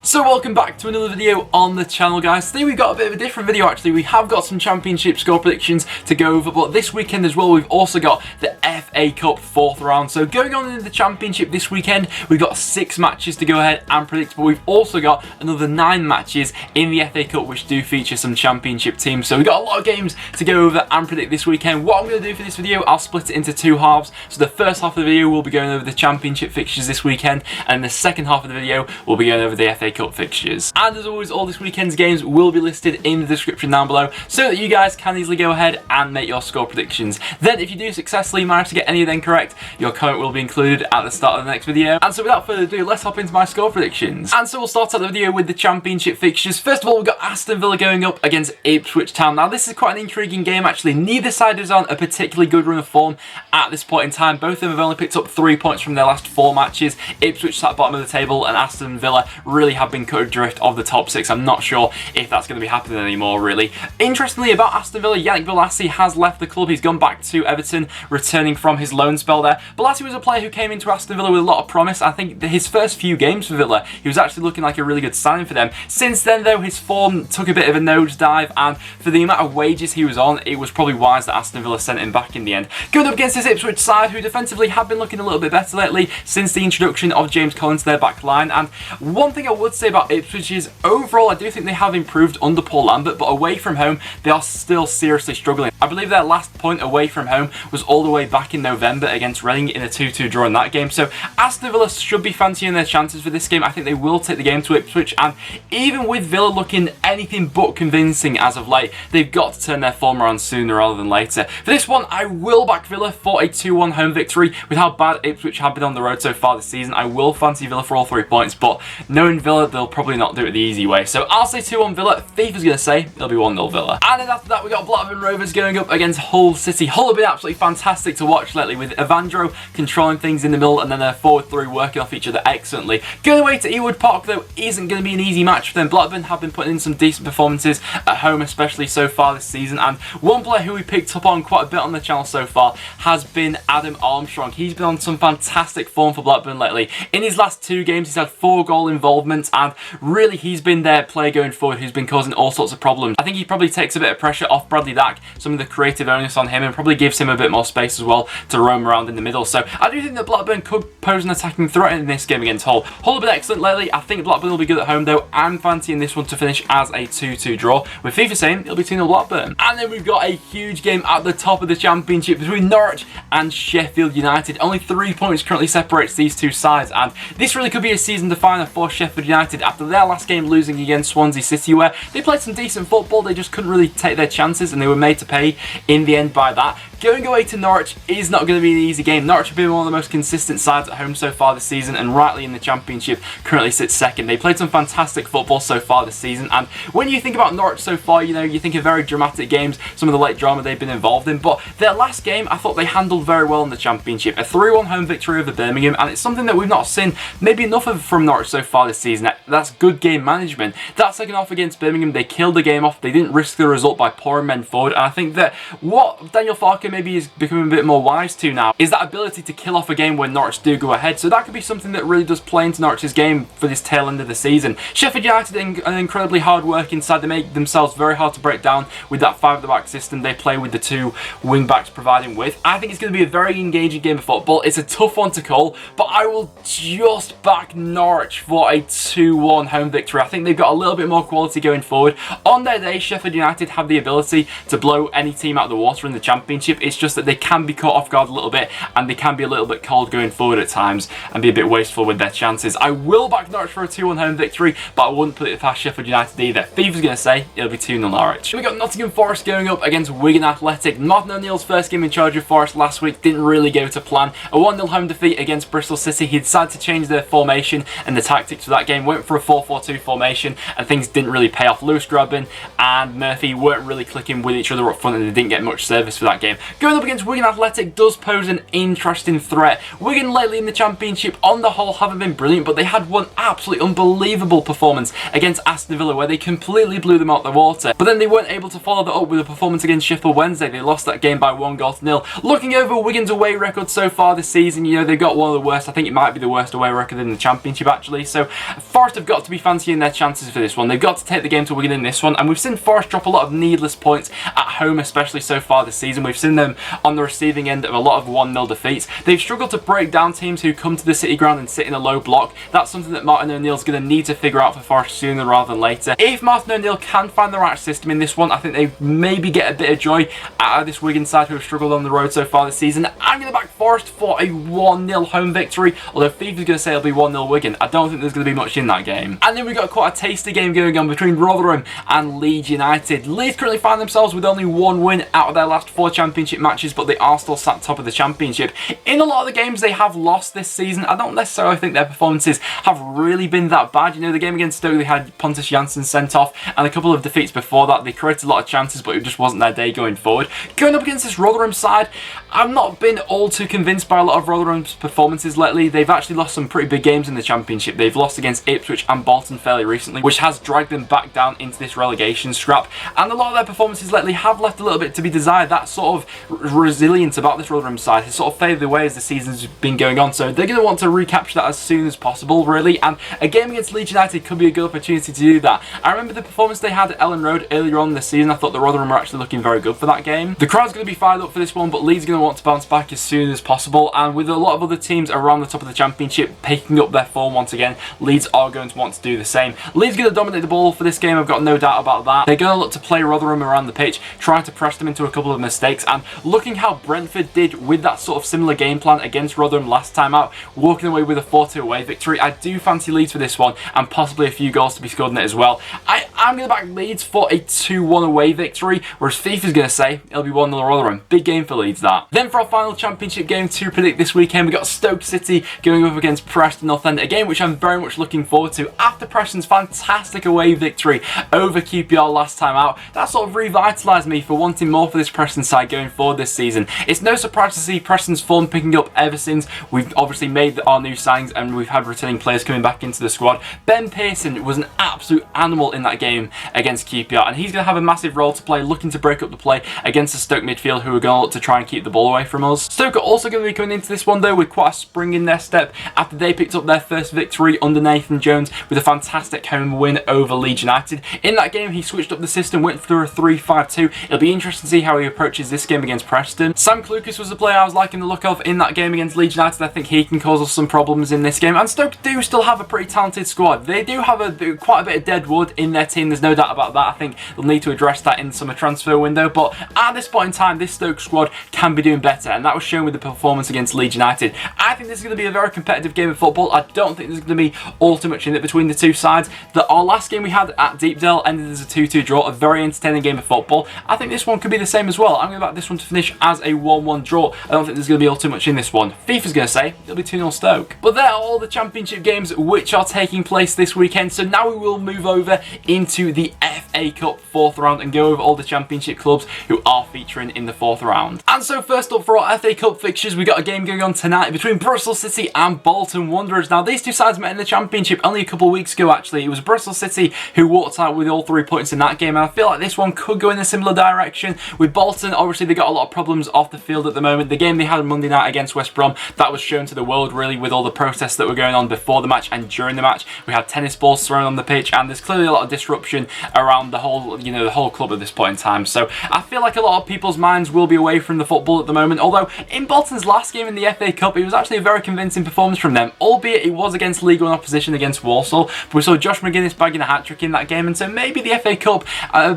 So welcome back to another video on the channel, guys. Today we've got a bit of a different video actually. We have got some championship score predictions to go over, but this weekend as well we've also got the FA Cup 4th round. So going on in the championship this weekend, we've got 6 matches to go ahead and predict, but we've also got another 9 matches in the FA Cup which do feature some championship teams. So we've got a lot of games to go over and predict this weekend. What I'm going to do for this video, I'll split it into 2 halves. So the first half of the video will be going over the championship fixtures this weekend, and the second half of the video will be going over the FA Cup fixtures. And as always, all this weekend's games will be listed in the description down below so that you guys can easily go ahead and make your score predictions. Then if you do successfully manage to get any of them correct, your comment will be included at the start of the next video. And so without further ado, let's hop into my score predictions. And so we'll start out the video with the championship fixtures. First of all, we've got Aston Villa going up against Ipswich Town. Now this is quite an intriguing game actually. Neither side is on a particularly good run of form at this point in time. Both of them have only picked up 3 points from their last 4 matches. Ipswich sat bottom of the table and Aston Villa really have been cut adrift of the top 6. I'm not sure if that's going to be happening anymore, really. Interestingly about Aston Villa, Yannick Bolasie has left the club. He's gone back to Everton, returning from his loan spell there. Bolasie was a player who came into Aston Villa with a lot of promise. I think his first few games for Villa, he was actually looking like a really good signing for them. Since then, though, his form took a bit of a nosedive, and for the amount of wages he was on, it was probably wise that Aston Villa sent him back in the end. Going up against this Ipswich side, who defensively have been looking a little bit better lately since the introduction of James Collins to their back line. And one thing I would say about Ipswich is, overall, I do think they have improved under Paul Lambert, but away from home, they are still seriously struggling. I believe their last point away from home was all the way back in November against Reading in a 2-2 draw in that game. So Aston Villa should be fancying their chances for this game. I think they will take the game to Ipswich, and even with Villa looking anything but convincing as of late, they've got to turn their form around sooner rather than later. For this one, I will back Villa for a 2-1 home victory. With how bad Ipswich have been on the road so far this season, I will fancy Villa for all 3 points, but knowing Villa, they'll probably not do it the easy way. So I'll say 2-1 Villa. FIFA's going to say it'll be 1-0 Villa. And then after that, we got Blackburn Rovers going up against Hull City. Hull have been absolutely fantastic to watch lately, with Evandro controlling things in the middle and then their forward 3 working off each other excellently. Going away to Ewood Park, though, isn't going to be an easy match for them. Blackburn have been putting in some decent performances at home, especially so far this season, and one player who we picked up on quite a bit on the channel so far has been Adam Armstrong. He's been on some fantastic form for Blackburn lately. In his last 2 games, he's had 4 goal involvements, and really he's been their player going forward who's been causing all sorts of problems. I think he probably takes a bit of pressure off Bradley Dack, some of the creative onus on him, and probably gives him a bit more space as well to roam around in the middle. So I do think that Blackburn could pose an attacking threat in this game against Hull. Hull have been excellent lately. I think Blackburn will be good at home, though. I'm fancying this one to finish as a 2-2 draw, with FIFA saying it'll be 2-0 Blackburn. And then we've got a huge game at the top of the championship between Norwich and Sheffield United. Only 3 points currently separates these 2 sides, and this really could be a season definer for Sheffield United after their last game losing against Swansea City, where they played some decent football. They just couldn't really take their chances, and they were made to pay in the end by that. Going away to Norwich is not going to be an easy game. Norwich have been one of the most consistent sides at home so far this season, and rightly in the championship currently sits second. They played some fantastic football so far this season, and when you think about Norwich so far, you know, you think of very dramatic games, some of the late drama they've been involved in, but their last game I thought they handled very well in the championship. A 3-1 home victory over Birmingham, and it's something that we've not seen maybe enough of from Norwich so far this season. That's good game management. That second half against Birmingham, they killed the game off. They didn't risk the result by pouring men forward, and I think that what Daniel Farke maybe is becoming a bit more wise to now is that ability to kill off a game when Norwich do go ahead. So that could be something that really does play into Norwich's game for this tail end of the season. Sheffield United, an incredibly hard working side. They make themselves very hard to break down with that 5 at the back system they play with the 2 wing backs providing width. I think it's going to be a very engaging game of football. It's a tough one to call, but I will just back Norwich for a 2-1 home victory. I think they've got a little bit more quality going forward. On their day, Sheffield United have the ability to blow any team out of the water in the championship. It's just that they can be caught off guard a little bit, and they can be a little bit cold going forward at times and be a bit wasteful with their chances. I will back Norwich for a 2-1 home victory, but I wouldn't put it past Sheffield United either. FIFA's going to say it'll be 2-0 Norwich. We got Nottingham Forest going up against Wigan Athletic. Martin O'Neill's first game in charge of Forest last week didn't really go to plan. A 1-0 home defeat against Bristol City. He decided to change their formation and the tactics for that game, went for a 4-4-2 formation, and things didn't really pay off. Lewis Grabban and Murphy weren't really clicking with each other up front, and they didn't get much service for that game. Going up against Wigan Athletic does pose an interesting threat. Wigan lately in the championship on the whole haven't been brilliant, but they had one absolutely unbelievable performance against Aston Villa where they completely blew them out the water, but then they weren't able to follow that up with a performance against Sheffield Wednesday. They lost that game by 1-0. Looking over Wigan's away record so far this season, you know, they've got one of the worst. I think it might be the worst away record in the championship actually, so Forest have got to be fancying their chances for this one. They've got to take the game to Wigan in this one, and we've seen Forest drop a lot of needless points at home, especially so far this season. We've seen them on the receiving end of a lot of 1-0 defeats. They've struggled to break down teams who come to the City ground and sit in a low block. That's something that Martin O'Neill's going to need to figure out for Forest sooner rather than later. If Martin O'Neill can find the right system in this one, I think they maybe get a bit of joy out of this Wigan side who have struggled on the road so far this season. I'm going to back Forest for a 1-0 home victory, although FIFA's going to say it'll be 1-0 Wigan. I don't think there's going to be much in that game. And then we've got quite a tasty game going on between Rotherham and Leeds United. Leeds currently find themselves with only one win out of their last 4 championship matches, but they are still sat top of the championship. In a lot of the games they have lost this season, I don't necessarily think their performances have really been that bad. You know, the game against Stoke, they had Pontus Jansson sent off, and a couple of defeats before that. They created a lot of chances, but it just wasn't their day going forward. Going up against this Rotherham side, I've not been all too convinced by a lot of Rotherham's performances lately. They've actually lost some pretty big games in the championship. They've lost against Ipswich and Bolton fairly recently, which has dragged them back down into this relegation scrap. And a lot of their performances lately have left a little bit to be desired. That sort of resilience about this Rotherham side has sort of faded away as the season's been going on. So they're going to want to recapture that as soon as possible, really. And a game against Leeds United could be a good opportunity to do that. I remember the performance they had at Ellen Road earlier on this season. I thought the Rotherham were actually looking very good for that game. The crowd's going to be fired up for this one, but Leeds are going to want to bounce back as soon as possible. And with a lot of other teams around the top of the championship picking up their form once again, Leeds are going to want to do the same. Leeds are going to dominate the ball for this game, I've got no doubt about that. They're going to look to play Rotherham around the pitch, trying to press them into a couple of mistakes, and looking how Brentford did with that sort of similar game plan against Rotherham last time out, walking away with a 4-2 away victory. I do fancy Leeds for this one, and possibly a few goals to be scored in it as well. I'm going to back Leeds for a 2-1 away victory, whereas FIFA's going to say it'll be 1-0 Rotherham. Big game for Leeds, that. Then for our final championship game to predict this weekend, we've got Stoke City going up against Preston North End, a game which I'm very much looking forward to. After Preston's fantastic away victory over QPR last time out, that sort of revitalised me for wanting more for this Preston side going forward this season. It's no surprise to see Preston's form picking up ever since we've obviously made our new signings and we've had returning players coming back into the squad. Ben Pearson was an absolute animal in that game against QPR, and he's going to have a massive role to play, looking to break up the play against the Stoke midfield, who are going to look to try and keep the ball away from us. Stoke are also going to be coming into this one though with quite a spring in their step after they picked up their first victory under Nathan Jones with a fantastic home win over Leeds United. In that game, he switched up the system, went through a 3-5-2. It'll be interesting to see how he approaches this game against Preston. Sam Clucas was the player I was liking the look of in that game against Leeds United. I think he can cause us some problems in this game. And Stoke do still have a pretty talented squad. They do have quite a bit of dead wood in their team. There's no doubt about that. I think they'll need to address that in the summer transfer window. But at this point in time, this Stoke squad can be doing better, and that was shown with the performance against Leeds United. I think this is going to be a very competitive game of football. I don't think there's going to be all too much in it between the two sides. Our last game we had at Deepdale ended as a 2-2 draw, a very entertaining game of football. I think this one could be the same as well. I'm going to back this one to finish as a 1-1 draw. I don't think there's going to be all too much in this one. FIFA's going to say it'll be 2-0 Stoke. But there are all the championship games which are taking place this weekend. So now we will move over into the FA Cup 4th round and go over all the championship clubs who are featuring in the 4th round. And so first up for our FA Cup fixtures, we got a game going on tonight between Bristol City and Bolton Wanderers. Now these two sides met in the championship only a couple of weeks ago actually. It was Bristol City who walked out with all 3 points in that game, and I feel like this one could go in a similar direction. With Bolton, obviously they got a lot of problems off the field at the moment. The game they had on Monday night against West Brom, that was shown to the world really with all the protests that were going on before the match and during the match. We had tennis balls thrown on the pitch, and there's clearly a lot of disruption around the whole, the whole club at this point in time. So I feel like a lot of people's minds will be away from the football at the moment. Although in Bolton's last game in the FA Cup, it was actually a very convincing performance from them, albeit it was against League One opposition against Walsall. But we saw Josh McGuinness bagging a hat-trick in that game, and so maybe the FA Cup,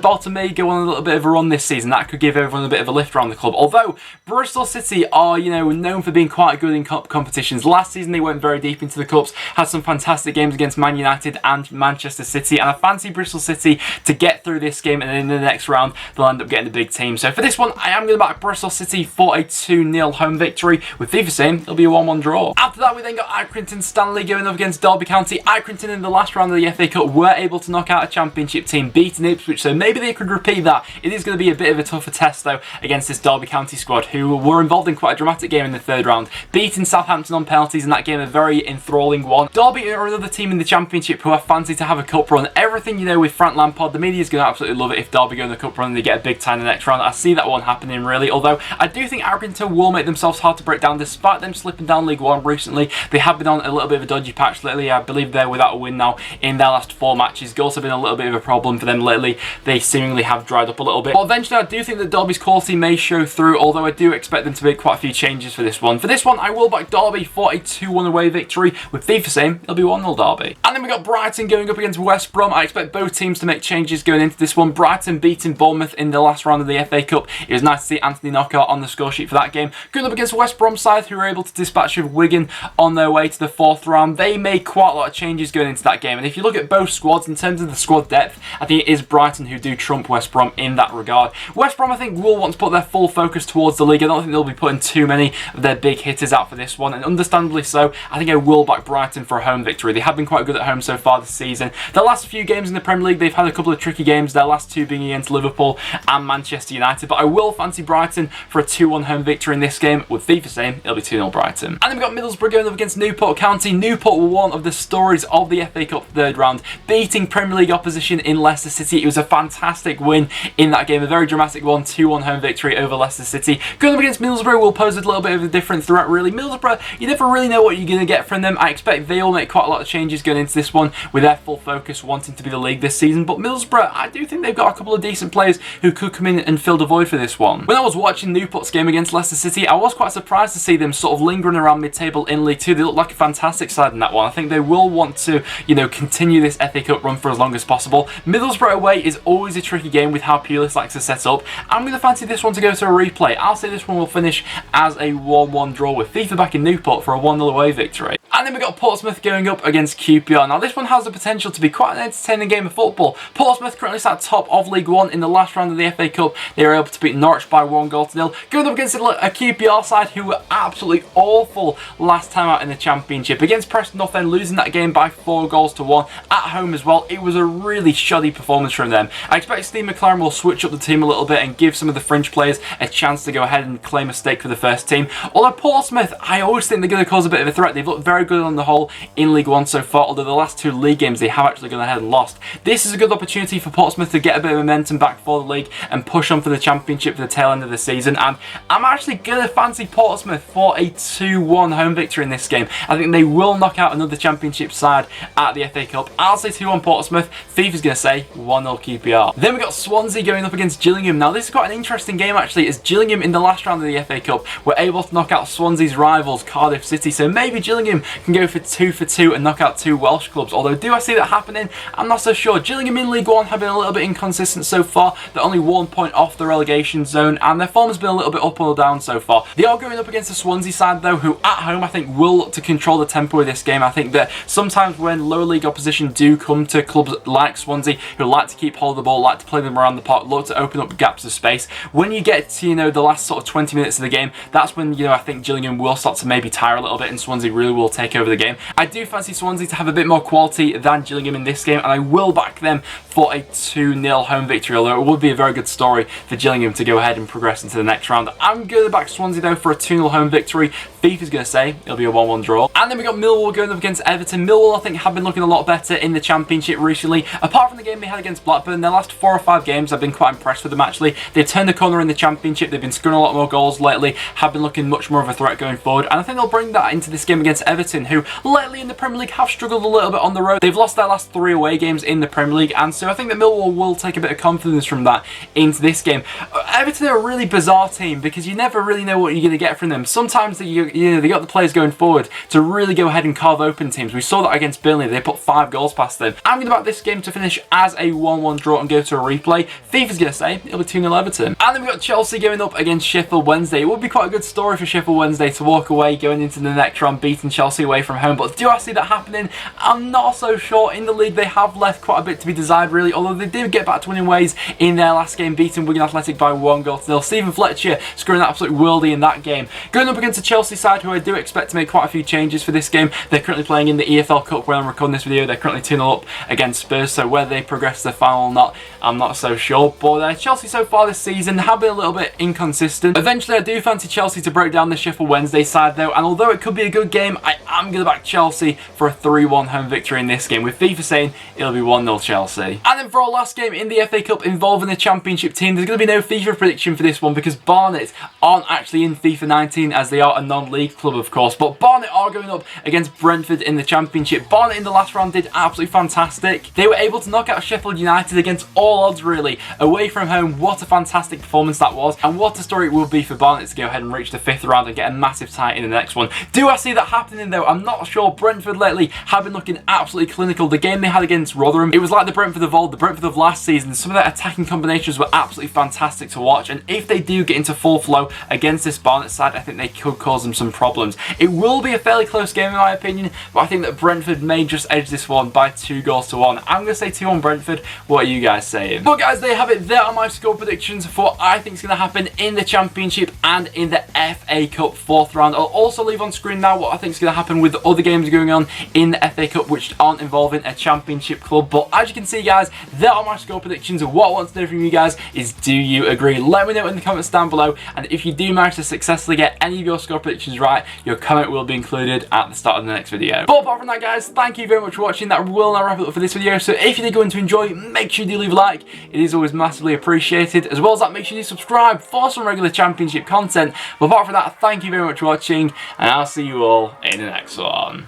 Bolton may go on a little bit of a run this season. That could give everyone a bit of a lift around the club. Although Bristol City are, known for being quite good in cup competitions. Last season they went very deep into the cups, had some fantastic games against Man United and Manchester City, and I fancy Bristol City to get through this game, and then in the next round they'll end up getting the big team. So for this one, I am going to back Bristol City for a 2-0 home victory, with FIFA saying it'll be a 1-1 draw. After that, we then got Accrington Stanley going up against Derby County. Accrington in the last round of the FA Cup were able to knock out a championship team, beating Ipswich, so maybe they could repeat that. It is going to be a bit of a tougher test though against this Derby County squad, who were involved in quite a dramatic game in the 3rd round, beating Southampton on penalties in that game, a very enthralling one. Derby are another team in the championship who I fancy to have a cup run. Everything with Frank Lampard, the media is going to absolutely love it if Derby go in the cup run and they get a big tie in the next round. I see that one happening really, although I do think Accrington will make themselves hard to break down despite them slipping down League One recently. They have been on a little bit of a dodgy patch lately. I believe they're without a win now in their last 4 matches. Goals have been a little bit of a problem for them lately. They seemingly have dried up a little bit. But eventually I do think that Derby's quality may show through, although I do expect them to make quite a few changes for this one. For this one, I will back Derby for a 2-1 away victory. With FIFA saying it'll be 1-0 Derby. And then we got Brighton going up against West Brom. I expect both teams to make changes going into this one. Brighton beating Bournemouth in the last round of the FA Cup. It was nice to see Anthony Knockout on the score sheet for that game. Going up against West Brom side, who were able to dispatch of Wigan on their way to the 4th round. They made quite a lot of changes going into that game. And if you look at both squads, in terms of the squad depth, I think it is Brighton who do trump West Brom in that regard. West Brom, I think, will want to put their full focus towards the league. I don't think they'll be putting too many of their big hitters out for this one. And understandably so, I think I will back Brighton for a home victory. They have been quite good at home so far this season. The last few games in the Premier League, they've had a couple of tricky games. Their last 2 being against Liverpool and Manchester United. But I will fancy Brighton for a 2-1 home victory in this game. With FIFA saying it'll be 2-0 Brighton. And then we've got Middlesbrough going up against Newport County. Newport were one of the stories of the FA Cup 3rd round, beating Premier League opposition in Leicester City. It was a fantastic win in that game, a very dramatic one, 2-1 home victory over Leicester City. Going up against Middlesbrough will pose a little bit of a different threat really. Middlesbrough, you never really know what you're going to get from them. I expect they'll make quite a lot of changes going into this one with their full focus wanting to be the league this season. But Middlesbrough, I do think they've got a couple of decent players who could come in and fill the void for this one. When I was watching Newport's game against Leicester City, I was quite surprised to see them sort of lingering around mid-table in League 2. They look like a fantastic side in that one. I think they will want to, continue this FA Cup run for as long as possible. Middlesbrough away is always a tricky game with how Pulis likes to set up. I'm going to fancy this one to go to a replay. I'll say this one will finish as a 1-1 draw with FIFA back in Newport for a 1-0 away victory. And then we've got Portsmouth going up against QPR. Now this one has the potential to be quite an entertaining game of football. Portsmouth currently sat top of League 1 in the last round of the FA Cup. They were able to beat Norwich by 1-0. Going up against a QPR side who were absolutely awful last time out in the Championship. Against Preston, then losing that game by 4-1 at home as well. It was a really shoddy performance from them. I expect Steve McLaren will switch up the team a little bit and give some of the fringe players a chance to go ahead and claim a stake for the first team. Although Portsmouth, I always think they're going to cause a bit of a threat. They've looked very good on the whole in League 1 so far, although the last 2 league games they have actually gone ahead and lost. This is a good opportunity for Portsmouth to get a bit of momentum back for the league and push on for the Championship for the tail end of the season. And I'm actually going to fancy Portsmouth for a 2-1 home victory in this game. I think they will knock out another Championship side at the FA Cup. I'll say 2-1 Portsmouth. FIFA's going to say 1-0 QPR. Then we've got Swansea going up against Gillingham. Now this is quite an interesting game actually, as Gillingham in the last round of the FA Cup were able to knock out Swansea's rivals Cardiff City. So maybe Gillingham can go for 2 for 2 and knock out 2 Welsh clubs. Although do I see that happening? I'm not so sure. Gillingham in League 1 have been a little bit inconsistent so far. They're only 1 point off the relegation zone and their form has been a little bit up or down so far. They are going up against the Swansea side though, who at home I think will look to control the tempo of this game. I think that sometimes when lower league opposition do come to clubs like Swansea, who like to keep hold of the ball, like to play them around the park, look to open up gaps of space, when you get to, the last sort of 20 minutes of the game, that's when, I think Gillingham will start to maybe tire a little bit and Swansea really will take over the game. I do fancy Swansea to have a bit more quality than Gillingham in this game, and I will back them for a 2-0 home victory, although it would be a very good story for Gillingham to go ahead and progress into the next round. I'm going to back Swansea though for a 2-0 home victory. FIFA's going to say it'll be a 1-1 draw. And then we got Millwall going up against Everton. Millwall I think have been looking a lot better in the Championship recently. Apart from the game they had against Blackburn, their last 4 or 5 games I've been quite impressed with them actually. They've turned the corner in the Championship, they've been scoring a lot more goals lately, have been looking much more of a threat going forward, and I think they'll bring that into this game against Everton, who lately in the Premier League have struggled a little bit on the road. They've lost their last 3 away games in the Premier League, and so I think that Millwall will take a bit of confidence from that into this game. Everton are a really bizarre team because you never really know what you're going to get from them. Sometimes they got the players going forward to really go ahead and carve open teams. We saw that against Burnley, they put 5 goals past them. I'm going to back this game to finish as a 1-1 draw and go to a replay. FIFA's going to say it'll be 2-0 Everton. And then we've got Chelsea going up against Sheffield Wednesday. It would be quite a good story for Sheffield Wednesday to walk away going into the next round beating Chelsea away from home, but do I see that happening? I'm not so sure. In the league they have left quite a bit to be desired really, although they did get back to winning ways in their last game, beating Wigan Athletic by 1-0. Stephen Fletcher scoring an absolute worldie in that game. Going up against the Chelsea side, who I do expect to make quite a few changes for this game. They're currently playing in the EFL Cup when I'm recording this video. They're currently 2-0 up against Spurs, so whether they progress to the final or not, I'm not so sure. But Chelsea so far this season have been a little bit inconsistent. Eventually, I do fancy Chelsea to break down the Sheffield Wednesday side though, and although it could be a good game, I am going to back Chelsea for a 3-1 home victory in this game, with FIFA saying it'll be 1-0 Chelsea. And then for our last game in the FA Cup involving the Championship team, there's going to be no FIFA prediction for this one because Barnet aren't actually in FIFA 19 as they are a non-league club, of course. But Barnet are going up against Brentford in the Championship. Barnet in the last round did absolutely fantastic. They were able to knock out Sheffield United against all odds, really. Away from home, what a fantastic performance that was, and what a story it will be for Barnet to go ahead and reach the 5th round and get a massive tie in the next one. Do I see that happening though? I'm not sure. Brentford lately have been looking absolutely clinical. The game they had against Rotherham, it was like the Brentford of old, the Brentford of last season. Some of their attacking combinations were absolutely fantastic to watch, and if they do get into full flow against this Barnet side, I think they could cause them some problems. It will be a fairly close game in my opinion, but I think that Brentford may just edge this one by 2-1. I'm going to say 2-1 Brentford. What are you guys saying? But guys, there you have it. There are my score predictions for what I think is going to happen in the Championship and in the FA Cup 4th round. I'll also leave on screen now what I think is going to happen with the other games going on in the FA Cup which aren't involving a Championship club. But as you can see guys, there are my score predictions. What I want to know from you guys is, do you agree? Let me know in the comments down below, and if you do manage to successfully get any of your score predictions right, your comment will be included at the start of the next video. But apart from that guys, thank you very much for watching. That will now wrap it up for this video. So if you did go in to enjoy, make sure you do leave a like. It is always massively appreciated. As well as that, make sure you subscribe for some regular Championship content. But apart from that, thank you very much for watching, and I'll see you all in the next one.